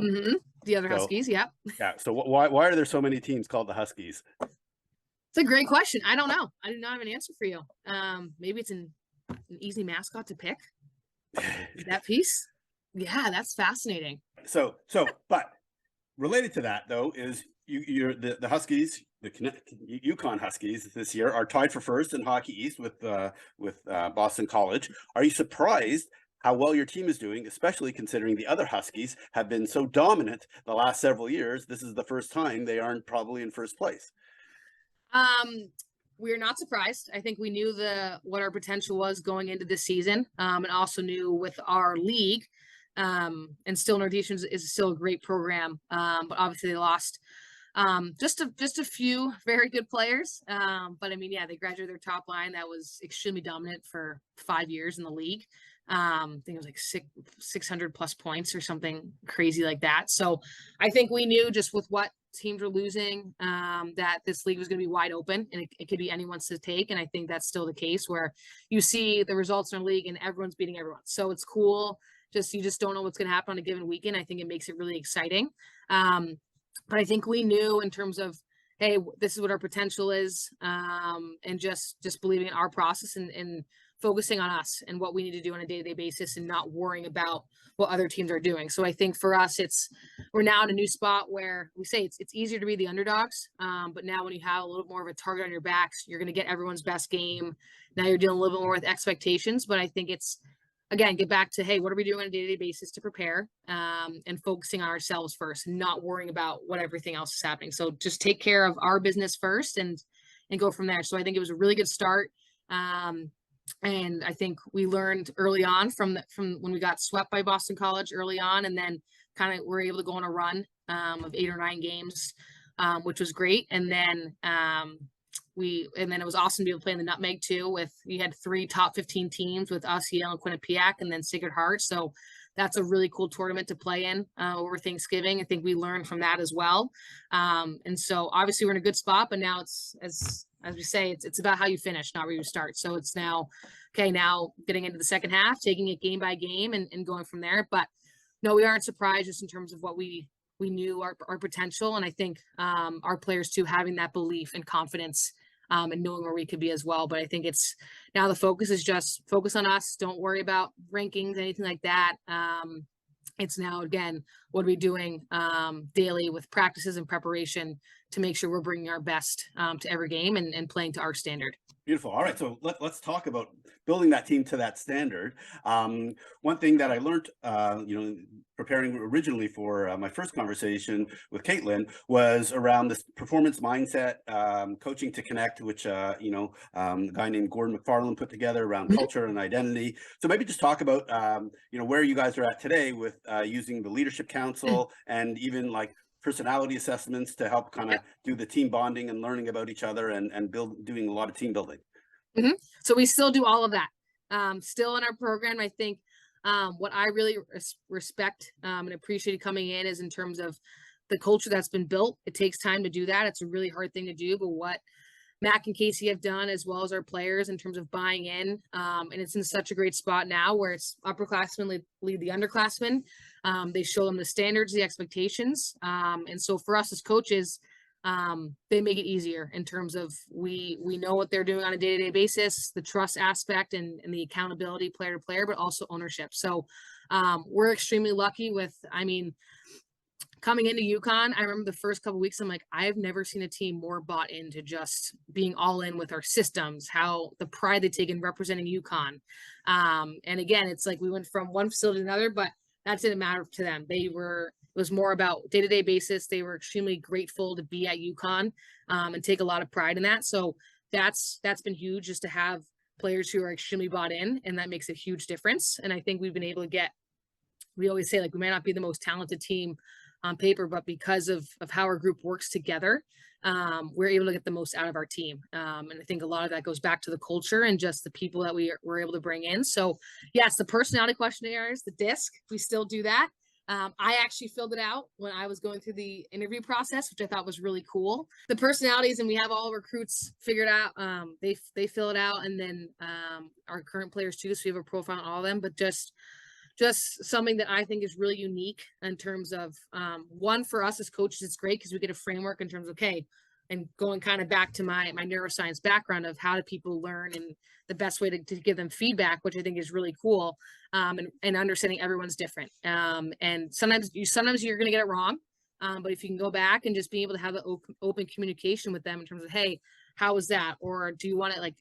the other Huskies, yep. Yeah. So why are there so many teams called the Huskies? It's a great question. I don't know. I do not have an answer for you. Maybe it's an easy mascot to pick. That piece. Yeah, that's fascinating. But related to that though is you're the Huskies, the UConn Huskies this year are tied for first in Hockey East with Boston College. Are you surprised how well your team is doing, especially considering the other Huskies have been so dominant the last several years? This is the first time they aren't probably in first place. We're not surprised. I think we knew what our potential was going into this season, and also knew with our league, and still Northeastern is still a great program, but obviously they lost just a few very good players. But I mean, yeah, they graduated their top line that was extremely dominant for 5 years in the league. I think it was like 600 plus points or something crazy like that. So I think we knew just with what teams were losing, that this league was going to be wide open and it could be anyone's to take. And I think that's still the case where you see the results in our league and everyone's beating everyone. So it's cool. You just don't know what's going to happen on a given weekend. I think it makes it really exciting. But I think we knew in terms of, hey, this is what our potential is, and just believing in our process and focusing on us and what we need to do on a day-to-day basis and not worrying about what other teams are doing. So I think for us, we're now in a new spot where we say it's easier to be the underdogs. But now when you have a little more of a target on your backs, you're going to get everyone's best game. Now you're dealing a little bit more with expectations, but I think it's, again, get back to, hey, what are we doing on a day-to-day basis to prepare, and focusing on ourselves first, and not worrying about what everything else is happening. So just take care of our business first and go from there. So I think it was a really good start. And I think we learned early on from when we got swept by Boston College early on, and then kind of were able to go on a run of 8 or 9 games, which was great. And then it was awesome to be able to play in the Nutmeg too. We had 3 top 15 teams with us, Yale and Quinnipiac, and then Sacred Heart. So that's a really cool tournament to play in over Thanksgiving. I think we learned from that as well. And so obviously we're in a good spot, but now it's as we say, it's about how you finish, not where you start. So it's now getting into the second half, taking it game by game and going from there. But no, we aren't surprised just in terms of what we knew our potential. And I think our players too, having that belief and confidence, and knowing where we could be as well. But I think it's now the focus is just focus on us. Don't worry about rankings, anything like that. It's now, again, what are we doing daily with practices and preparation to make sure we're bringing our best to every game and playing to our standard. Beautiful. All right, so let's talk about building that team to that standard. One thing that I learned, preparing originally for my first conversation with Caitlin was around this performance mindset, coaching to connect, which a guy named Gordon McFarland put together around culture and identity. So maybe just talk about where you guys are at today with using the Leadership Council and even like personality assessments to help kind of do the team bonding and learning about each other and doing a lot of team building. So we still do all of that. Still in our program, I think what I really respect and appreciate coming in is in terms of the culture that's been built. It takes time to do that. It's a really hard thing to do, but what Mac and Casey have done, as well as our players, in terms of buying in, and it's in such a great spot now where it's upperclassmen lead the underclassmen. They show them the standards, the expectations, and so for us as coaches, they make it easier in terms of we know what they're doing on a day-to-day basis, the trust aspect and the accountability player to player, but also ownership. So we're extremely lucky with, coming into UConn, I remember the first couple of weeks, I'm like, I've never seen a team more bought into just being all in with our systems, how the pride they take in representing UConn. And again, it's like we went from one facility to another, but that didn't matter to them. It was more about day-to-day basis. They were extremely grateful to be at UConn and take a lot of pride in that. So that's been huge, just to have players who are extremely bought in, and that makes a huge difference. And I think we've been able to we always say, like, we may not be the most talented team on paper, but because of how our group works together, we're able to get the most out of our team. And I think a lot of that goes back to the culture and just the people that we're able to bring in. So yes, the personality questionnaires, the DISC, we still do that. I actually filled it out when I was going through the interview process, which I thought was really cool. The personalities, and we have all recruits figured out. They fill it out, and then our current players too. So we have a profile on all of them, but just something that I think is really unique in terms of one, for us as coaches, it's great because we get a framework in terms of, okay, and going kind of back to my neuroscience background of how do people learn and the best way to give them feedback, which I think is really cool, and understanding everyone's different. And sometimes you're going to get it wrong. But if you can go back and just be able to have an open communication with them in terms of, hey, how was that? Or do you want it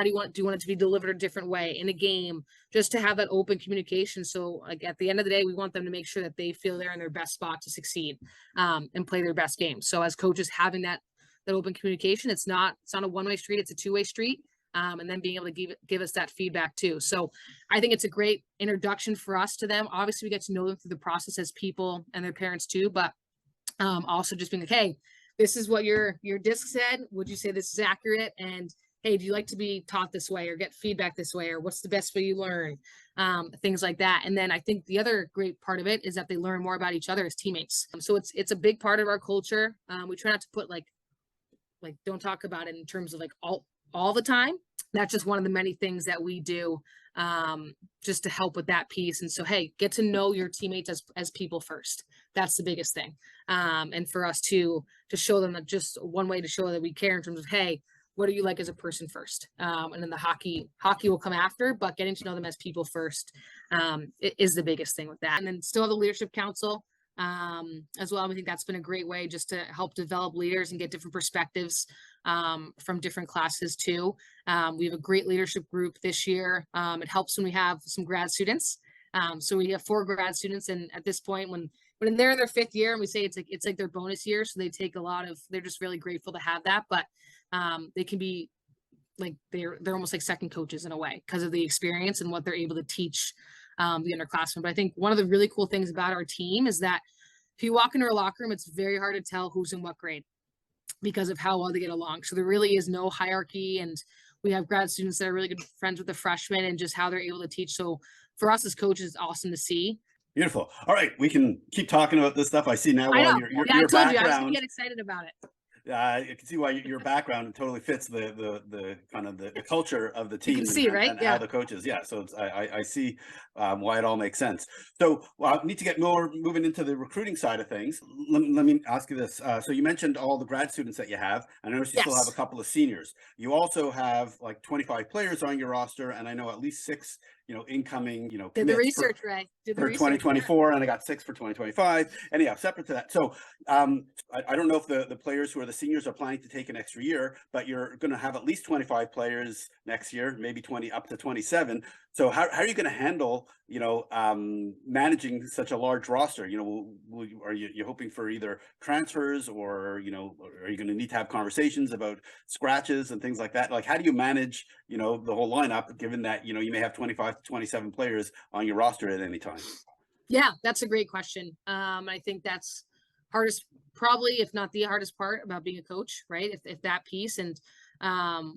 do you want it to be delivered a different way in a game, just to have that open communication. So like at the end of the day, we want them to make sure that they feel they're in their best spot to succeed and play their best game. So as coaches, having that open communication, it's not a one-way street, it's a two-way street. And then being able to give us that feedback too. So I think it's a great introduction for us to them. Obviously we get to know them through the process as people and their parents too, but also just being like, hey, this is what your disc said. Would you say this is accurate? And hey, do you like to be taught this way or get feedback this way? Or what's the best way you learn? Things like that. And then I think the other great part of it is that they learn more about each other as teammates. So it's a big part of our culture. We try not to put like don't talk about it in terms of like all the time. That's just one of the many things that we do just to help with that piece. And so, hey, get to know your teammates as people first. That's the biggest thing. And for us to show them that just one way to show that we care in terms of, hey, what are you like as a person first? And then the hockey will come after, but getting to know them as people first is the biggest thing with that. And then still have the Leadership Council as well. I think that's been a great way just to help develop leaders and get different perspectives from different classes too. We have a great leadership group this year. It helps when we have some grad students. So we have 4 grad students, and at this point, when they're in their 5th year, and we say it's like their bonus year, so they take they're just really grateful to have that. But they can be like they're almost like second coaches in a way because of the experience and what they're able to teach the underclassmen. But I think one of the really cool things about our team is that if you walk into our locker room, it's very hard to tell who's in what grade because of how well they get along. So there really is no hierarchy, and we have grad students that are really good friends with the freshmen and just how they're able to teach. So for us as coaches, it's awesome to see. Beautiful. All right, we can keep talking about this stuff. I see now I know. your I told background. you I was gonna get excited about it. You can see why your background totally fits the kind of the culture of the team. You can see, right? And how the coaches. Yeah. So I see why it all makes sense. So I need to get moving into the recruiting side of things. Let me ask you this. So you mentioned all the grad students that you have. I noticed you still have a couple of seniors. You also have like 25 players on your roster, and I know at least 6 incoming, Did the commits research, right? Did the for research. 2024, and I got 6 for 2025. Anyhow, separate to that. So I don't know if the players who are the seniors are planning to take an extra year, but you're going to have at least 25 players next year, maybe 20 up to 27. So how are you going to handle, managing such a large roster? Are you hoping for either transfers, or, are you going to need to have conversations about scratches and things like that? Like, how do you manage, the whole lineup, given that, you may have 25 to 27 players on your roster at any time? Yeah, that's a great question. I think that's hardest, probably, if not the hardest part about being a coach, right? If that piece, and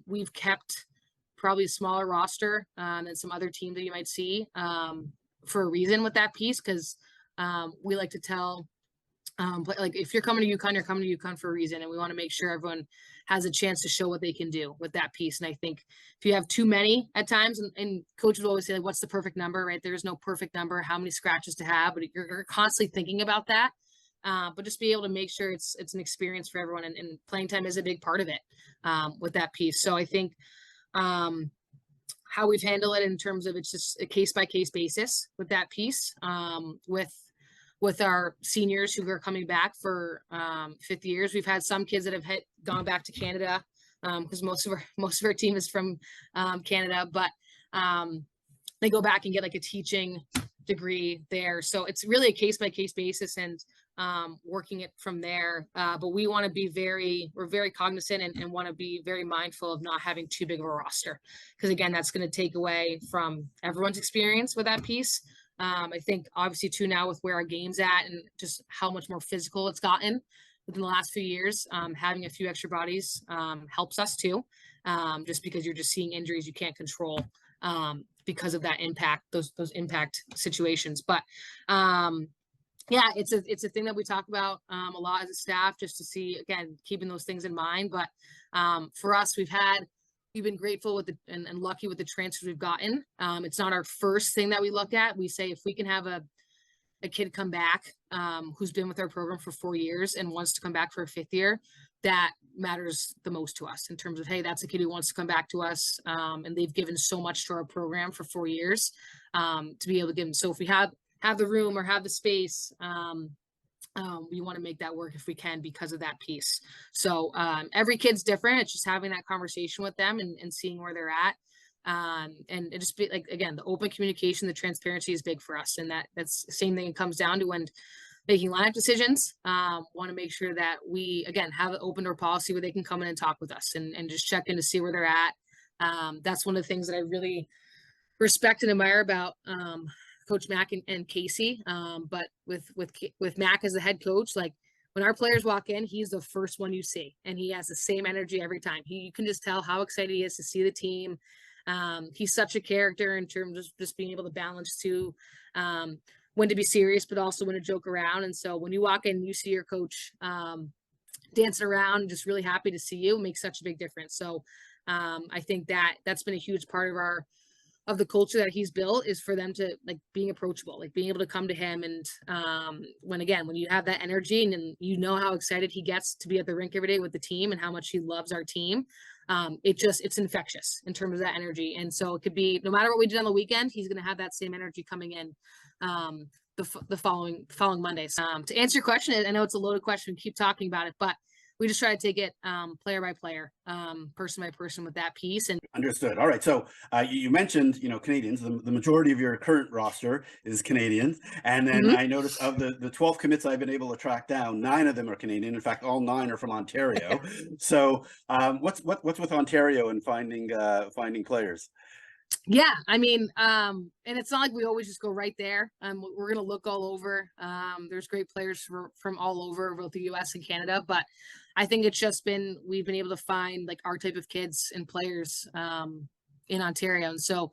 we've kept probably a smaller roster than some other teams that you might see for a reason with that piece, because we like to tell, but like, if you're coming to UConn, you're coming to UConn for a reason, and we want to make sure everyone has a chance to show what they can do with that piece. And I think if you have too many at times, and coaches will always say, like, what's the perfect number, right? There's no perfect number, how many scratches to have, but you're constantly thinking about that. But just be able to make sure it's an experience for everyone, and playing time is a big part of it with that piece. So I think how we've handled it in terms of, it's just a case by case basis with that piece, with our seniors who are coming back for fifth years. We've had some kids that have gone back to Canada because most of our team is from Canada, but they go back and get like a teaching degree there. So it's really a case by case basis, and working it from there. But we want to be we're very cognizant and want to be very mindful of not having too big of a roster, because again, that's going to take away from everyone's experience with that piece. I think obviously too, now with where our game's at and just how much more physical it's gotten within the last few years, having a few extra bodies helps us too, just because you're just seeing injuries you can't control because of that impact, those impact situations. But yeah, it's a thing that we talk about a lot as a staff, just to see, again, keeping those things in mind. But for us, we've been grateful with and lucky with the transfers we've gotten. It's not our first thing that we look at. We say, if we can have a kid come back who's been with our program for 4 years and wants to come back for a 5th year, that matters the most to us in terms of, hey, that's a kid who wants to come back to us, and they've given so much to our program for 4 years, to be able to give them. So if we have the room or have the space, we want to make that work if we can, because of that piece. So every kid's different. It's just having that conversation with them and seeing where they're at. And it just be like, again, the open communication, the transparency is big for us. And that's the same thing it comes down to when making lineup decisions. Want to make sure that we, again, have an open door policy where they can come in and talk with us and just check in to see where they're at. That's one of the things that I really respect and admire about Coach Mack and Casey. But with Mack as the head coach, like, when our players walk in, he's the first one you see, and he has the same energy every time. You can just tell how excited he is to see the team. He's such a character in terms of just being able to balance to when to be serious, but also when to joke around. And so when you walk in, you see your coach dancing around and just really happy to see you, makes such a big difference. So I think that's been a huge part of the culture that he's built, is for them to, like, being approachable, like being able to come to him. And when you have that energy and you know how excited he gets to be at the rink every day with the team and how much he loves our team, it's infectious in terms of that energy. And so it could be, no matter what we did on the weekend, he's going to have that same energy coming in the following Mondays. To answer your question, I know it's a loaded question, keep talking about it, but we just try to take it player by player, person by person with that piece. And understood. All right. So you mentioned, Canadians. The majority of your current roster is Canadians, and then I noticed of the 12 commits I've been able to track down, 9 of them are Canadian. In fact, all 9 are from Ontario. So what's with Ontario and finding players? Yeah, I mean, and it's not like we always just go right there. We're going to look all over. There's great players from all over, both the US and Canada, but I think it's just we've been able to find, like, our type of kids and players in Ontario. And so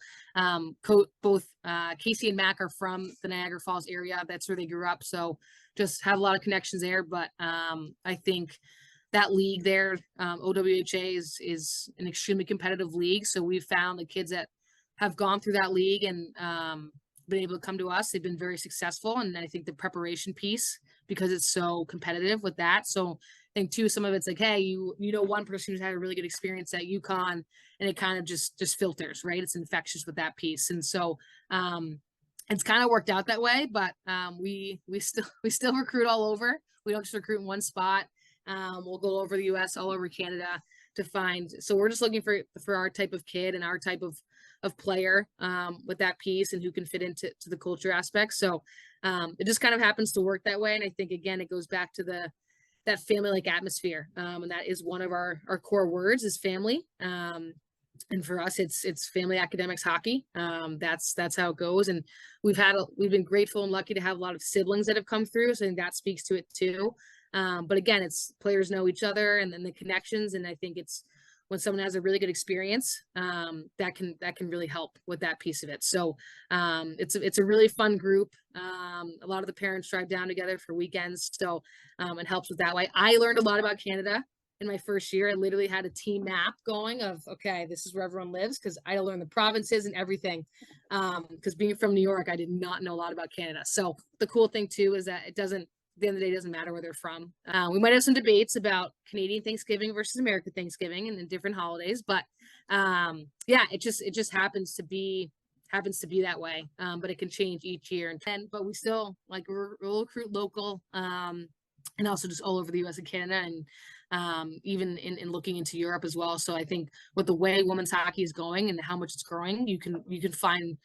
both Casey and Mac are from the Niagara Falls area. That's where they grew up. So just have a lot of connections there. But I think that league there, OWHA, is an extremely competitive league. So we've found the kids that have gone through that league and been able to come to us. They've been very successful. And I think the preparation piece, because it's so competitive with that. So think too, some of it's like, hey, you know one person who's had a really good experience at UConn, and it kind of just filters, right? It's infectious with that piece. And so it's kind of worked out that way, but we still recruit all over. We don't just recruit in one spot. We'll go over the US, all over Canada to find. So we're just looking for our type of kid and our type of player with that piece and who can fit into the culture aspect. So it just kind of happens to work that way. And I think, again, it goes back to that family-like atmosphere. And that is one of our core words is family. And for us, it's family academics hockey. That's how it goes. And we've been grateful and lucky to have a lot of siblings that have come through. So I think that speaks to it too. But again, it's players know each other and then the connections. And I think it's when someone has a really good experience, that can really help with that piece of it. So it's a really fun group. A lot of the parents drive down together for weekends. So it helps with that way. I learned a lot about Canada in my first year. I literally had a team map going of, okay, this is where everyone lives, because I learned the provinces and everything. Because being from New York, I did not know a lot about Canada. So the cool thing too is that at the end of the day, it doesn't matter where they're from. We might have some debates about Canadian Thanksgiving versus American Thanksgiving and different holidays, but yeah, it just happens to be that way. But it can change each year. But we still we'll recruit local, and also just all over the US and Canada, and even in looking into Europe as well. So I think with the way women's hockey is going and how much it's growing, you can find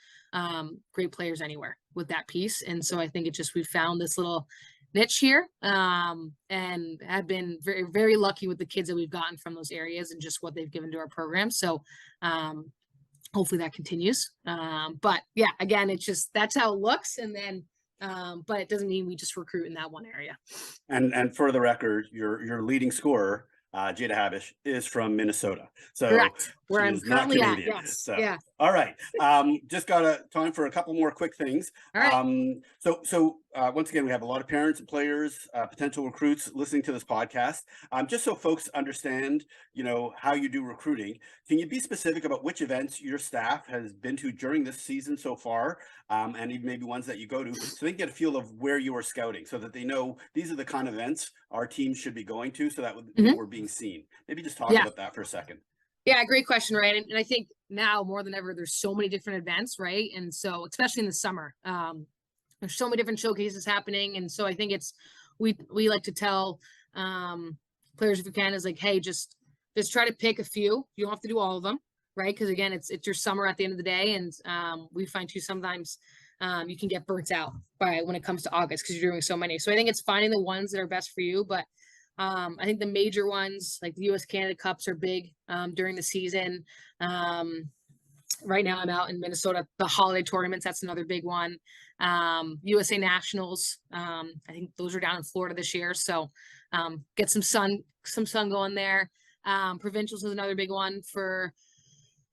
great players anywhere with that piece. And so I think we've found this little niche here, and have been very, very lucky with the kids that we've gotten from those areas and just what they've given to our program. So hopefully that continues. But yeah, again, that's how it looks. And then but it doesn't mean we just recruit in that one area. And for the record, your leading scorer, Jada Habish, is from Minnesota. So correct. Where I'm currently at. Yes. So, yeah. All right. Just got time for a couple more quick things. All right. So once again, we have a lot of parents and players, potential recruits listening to this podcast. Just so folks understand, how you do recruiting, can you be specific about which events your staff has been to during this season so far, and even maybe ones that you go to, so they can get a feel of where you are scouting, so that they know these are the kind of events our team should be going to, so that we're being seen. Maybe just talk about that for a second. Yeah, great question, right? And I think now more than ever, there's so many different events, right? And so, especially in the summer, there's so many different showcases happening. And so I think we like to tell players, if we can, is like, hey, just try to pick a few. You don't have to do all of them, right? Because again, it's your summer at the end of the day. And we find too sometimes you can get burnt out when it comes to August because you're doing so many. So I think it's finding the ones that are best for you. But I think the major ones like the US Canada Cups are big during the season. Right now I'm out in Minnesota, the holiday tournaments, that's another big one. USA Nationals, I think those are down in Florida this year. So get some sun going there. Provincials is another big one for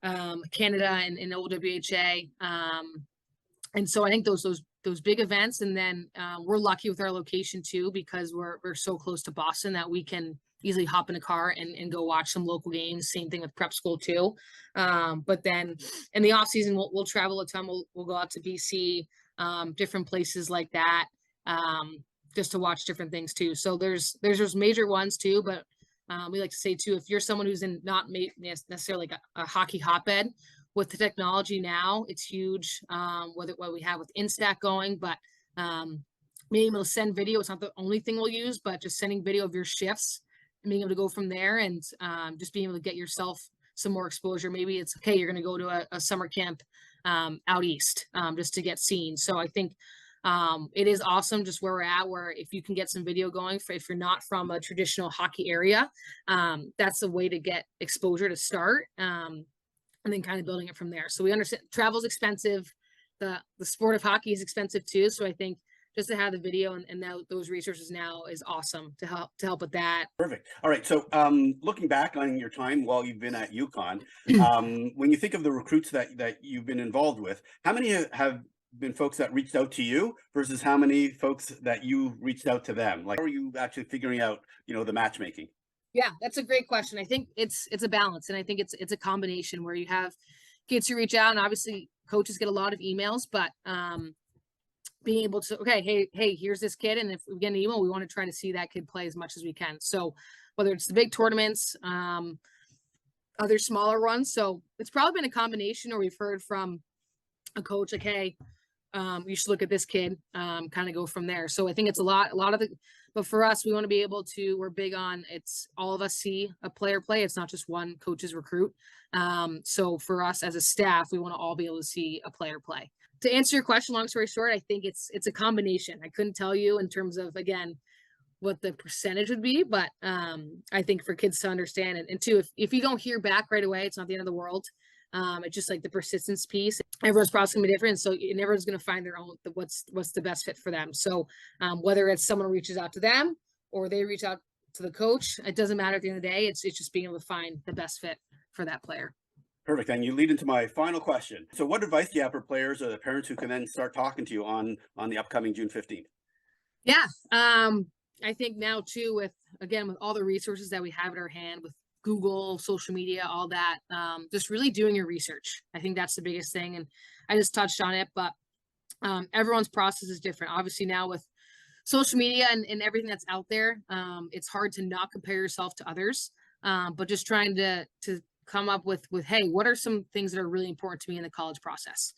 Canada and OWHA. And so I think those big events, and then we're lucky with our location too, because we're so close to Boston that we can easily hop in a car and go watch some local games. Same thing with prep school too. But then in the off season, we'll travel a ton. We'll go out to BC, different places like that, just to watch different things too. So there's major ones too, but we like to say too, if you're someone who's not necessarily like a hockey hotbed, with the technology now, it's huge. What we have with NESCAC going, but being able to send video, it's not the only thing we'll use, but just sending video of your shifts and being able to go from there, and just being able to get yourself some more exposure. Maybe it's okay, you're going to go to a summer camp out east just to get seen. So I think it is awesome just where we're at, where if you can get some video going if you're not from a traditional hockey area, that's a way to get exposure to start. And then kind of building it from there. So we understand travel's expensive. The sport of hockey is expensive too. So I think just to have the video and those resources now is awesome to help with that. Perfect. All right. So looking back on your time while you've been at UConn, when you think of the recruits that you've been involved with, how many have been folks that reached out to you versus how many folks that you reached out to them? Like, how are you actually figuring out, the matchmaking? Yeah, that's a great question. I think it's a balance, and I think it's a combination where you have kids who reach out, and obviously coaches get a lot of emails, but being able to, okay, hey, here's this kid, and if we get an email, we want to try to see that kid play as much as we can. So whether it's the big tournaments, other smaller ones. So it's probably been a combination, or we've heard from a coach like, hey, you should look at this kid, kind of go from there. So I think it's a lot of the, but for us, we want to be able to, we're big on, it's all of us see a player play. It's not just one coach's recruit. So for us as a staff, we want to all be able to see a player play. To answer your question, long story short, I think it's a combination. I couldn't tell you in terms of, again, what the percentage would be, but I think for kids to understand, and two, if you don't hear back right away, it's not the end of the world. It's just like the persistence piece. Everyone's process gonna be different, so and everyone's gonna find their own what's the best fit for them. So whether it's someone reaches out to them or they reach out to the coach, it doesn't matter at the end of the day. It's just being able to find the best fit for that player. Perfect. And you lead into my final question. So what advice do you have for players or the parents who can then start talking to you on the upcoming June 15th? Yeah. I think now too, with all the resources that we have at our hand with Google, social media, all that, just really doing your research. I think that's the biggest thing. And I just touched on it, but everyone's process is different. Obviously now with social media and everything that's out there, it's hard to not compare yourself to others. But just trying to come up with, hey, what are some things that are really important to me in the college process?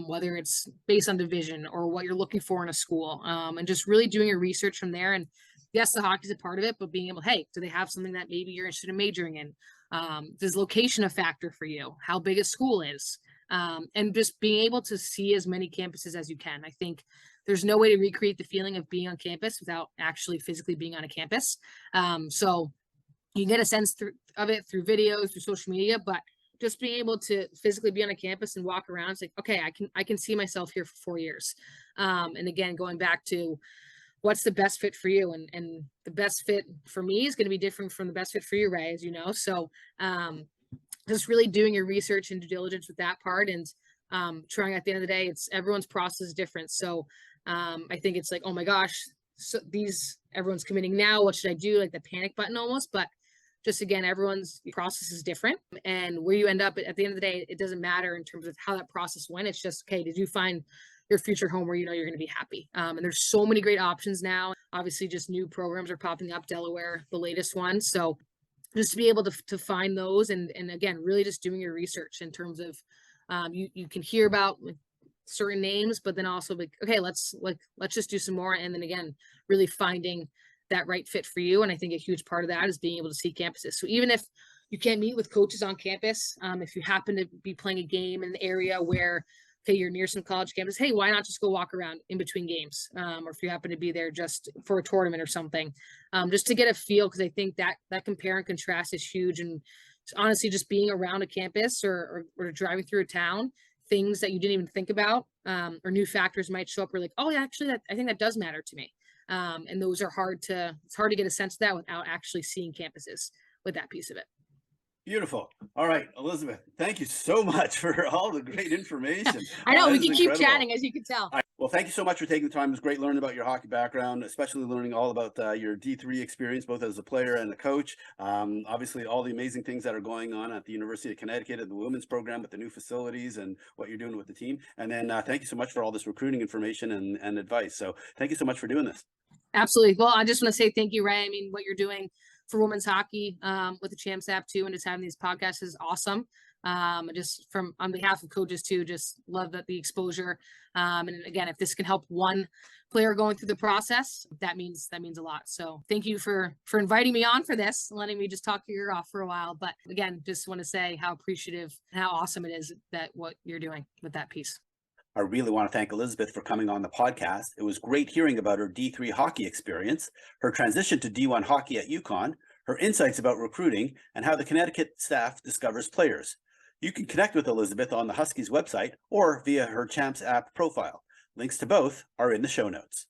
Whether it's based on division or what you're looking for in a school, and just really doing your research from there. And yes, the hockey's a part of it, but being able, hey, do they have something that maybe you're interested in majoring in? Does location a factor for you? How big a school is? And just being able to see as many campuses as you can. I think there's no way to recreate the feeling of being on campus without actually physically being on a campus. So you can get a sense of it through videos, through social media, but just being able to physically be on a campus and walk around, it's like, okay, I can see myself here for 4 years. And again, going back to what's the best fit for you, and the best fit for me is going to be different from the best fit for you, Ray, as you know. So just really doing your research and due diligence with that part, and trying, at the end of the day, it's everyone's process is different. So I think it's like, oh my gosh, so everyone's committing now, what should I do? Like the panic button almost. But just again, everyone's process is different, and where you end up at the end of the day, it doesn't matter in terms of how that process went. It's just, okay, did you find your future home where you know you're going to be happy? And there's so many great options now. Obviously, just new programs are popping up. Delaware, the latest one. So just to be able to find those, and again, really just doing your research in terms of you can hear about certain names, but then also like, okay, let's just do some more, and then again, really finding that right fit for you. And I think a huge part of that is being able to see campuses. So even if you can't meet with coaches on campus, if you happen to be playing a game in an area where, okay, you're near some college campus, hey, why not just go walk around in between games? Or if you happen to be there just for a tournament or something, just to get a feel, because I think that compare and contrast is huge. And honestly, just being around a campus or driving through a town, things that you didn't even think about, or new factors might show up. Where like, oh yeah, actually, I think that does matter to me. And those are it's hard to get a sense of that without actually seeing campuses with that piece of it. Beautiful. All right, Elizabeth, thank you so much for all the great information. I know, we can keep chatting, as you can tell. Well, thank you so much for taking the time. It was great learning about your hockey background, especially learning all about your D3 experience, both as a player and a coach. Obviously, all the amazing things that are going on at the University of Connecticut and the women's program with the new facilities and what you're doing with the team. And then thank you so much for all this recruiting information and advice. So thank you so much for doing this. Absolutely. Well, I just want to say thank you, Ray. I mean, what you're doing for women's hockey with the Champs app too, and just having these podcasts is awesome. Just on behalf of coaches too, just love the exposure. And again, if this can help one player going through the process, that means a lot. So thank you for inviting me on for this, letting me just talk your ear off for a while. But again, just want to say how appreciative and how awesome it is that what you're doing with that piece. I really want to thank Elizabeth for coming on the podcast. It was great hearing about her D3 hockey experience, her transition to D1 hockey at UConn, her insights about recruiting, and how the Connecticut staff discovers players. You can connect with Elizabeth on the Huskies website or via her Champs app profile. Links to both are in the show notes.